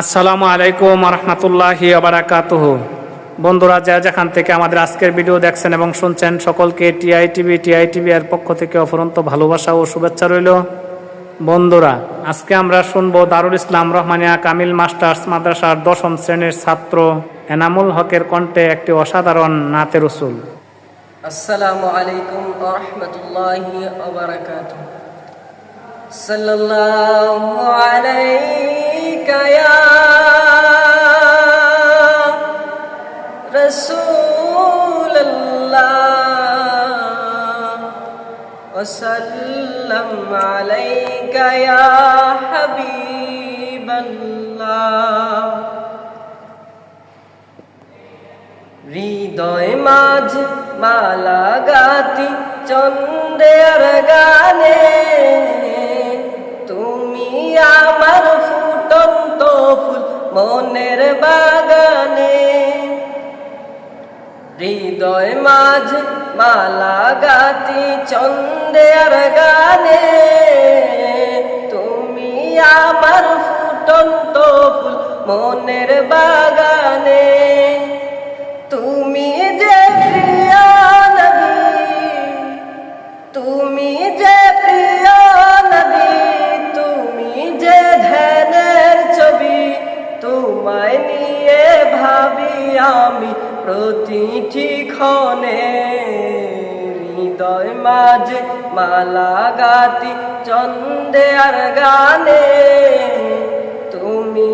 আসসালামু আলাইকুম রহমতুল্লাহি বারাকাতুহু। বন্ধুরা, যা যেখান থেকে আমাদের আজকের ভিডিও দেখছেন এবং শুনছেন, সকলকে টিআইটিভি এর পক্ষ থেকে অফুরন্ত ভালোবাসা ও শুভেচ্ছা রইল। বন্ধুরা, আজকে আমরা শুনবো দারুল ইসলাম রহমানিয়া কামিল মাস্টার্স মাদ্রাসার 10ম শ্রেণীর ছাত্র এনামুল হকের কণ্ঠে একটি অসাধারণ নাতে রসুল। আসসালামু আলাইকুম ওয়া রাহমাতুল্লাহি ওয়া বারাকাতুহু। সাল্লাল্লাহু আলাইকা ইয়া রাসূলুল্লাহ ওয়া সাল্লাম আলাইকা ইয়া হাবিবাল্লাহ। হৃদয় মাঝ মালা গাতি চন্দ্রের গানে, তুমি আমার ফুটন্ত ফুল মনের বাগানে। হৃদয় মাঝ মালা গাতি চন্দ্রের গানে, তুমি আমার ফুটন্ত ফুল মনের বাগানে। তুমি যে প্রিয় নবী, তুমি যে প্রিয় নবী, তুমি যে ধ্যানের ছবি, তোমায় নিয়ে ভাবি আমি প্রতিটি ক্ষণে। হৃদয় মাঝে মালা গাতি চন্দ্রের গানে, তুমি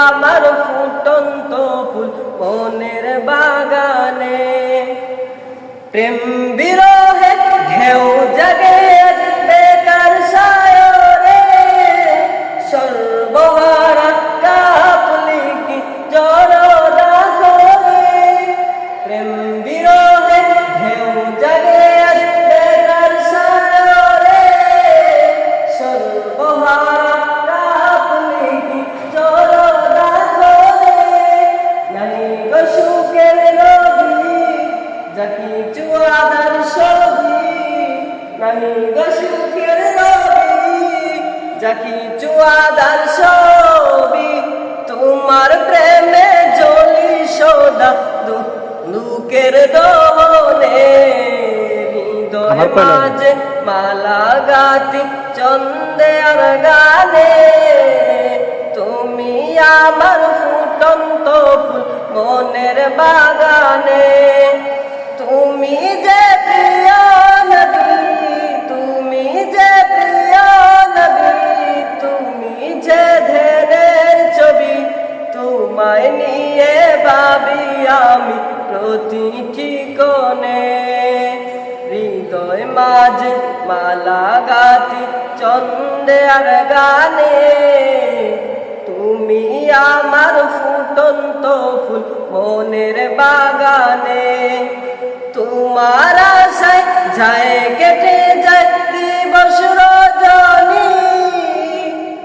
আমার ফুটন্ত ফুল মনের বাগানে। প্রেম বিরহে ঢেউ জাগে বেকার সায়রে, সর্বহারা কাপুলি কি জড়না করে। প্রেম বিরহে ঢেউ জাগে বেকার সায়রে, সর্বহারা কাপুলি কি জড়না করে। নাই গো সুখের নবী যাকি চুয়াদার ছবি, নাই গো সুখের নবী যাকি চুয়াদার ছবি, তোমার প্রেমে জ্বলি সদা লোকের দহনে। হৃদয় মাঝে মালা গাতি চন্দ্রের গানে, তুমি আমার ফুটন্ত ফুল মনের বাগানে। তুমি যে প্রিয় নবী, তুমি যে প্রিয় নবী, তুমি যে ধ্যানের ছবি, তোমায় নিয়ে ভাবি আমি প্রতিটি কোণে। হৃদয় মাঝে মালা গাতি চন্দ্রের গানে, তুমি আমার ফুটন্ত ফুল মনের বাগানে। তোমার আশায় যায় কেটে যায় দিবস রজনী,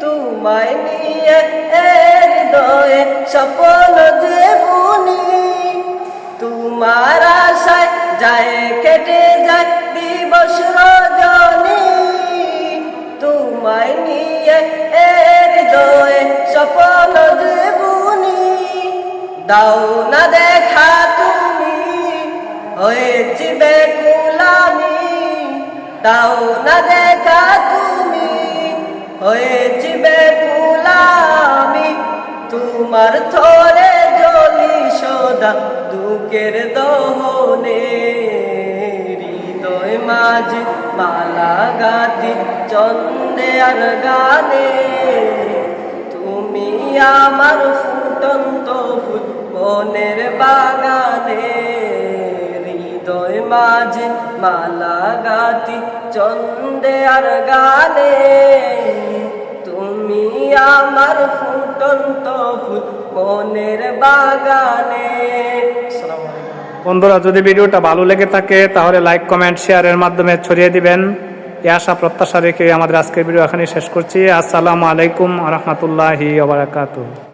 তোমায় নিয়ে হৃদয়ে স্বপ্ন যে বুনি। তোমার আশায় যায় কেটে যায় দিবস রজনী, তোমায় নিয়ে হৃদয়ে স্বপ্ন যে বুনি। দাও না দেখা তুমি হয়েছি বেকুল আমি, দাও না দেখা তুমি হয়েছি বেকুল আমি, তোমার থরে জ্বলি সদা দুঃখের দহনে। হৃদয় মাঝে মালা গাতি চন্দ্রের গানে, তুমি আমার ফুটন্ত ফুল মনের বাগানে। হৃদয় মাঝে মালা গাতি চন্দ্রের গানে, তুমি আমার ফুটন্ত ফুল মনের বাগানে। বন্ধুরা, যদি ভিডিওটা ভালো লেগে থাকে তাহলে লাইক, কমেন্ট, শেয়ারের মাধ্যমে ছড়িয়ে দিবেন। এই আশা প্রত্যাশা রেখে আমাদের আজকের ভিডিও এখানেই শেষ করছি। আসসালামু আলাইকুম রহমতুল্লাহি ওয়া বারাকাতুহু।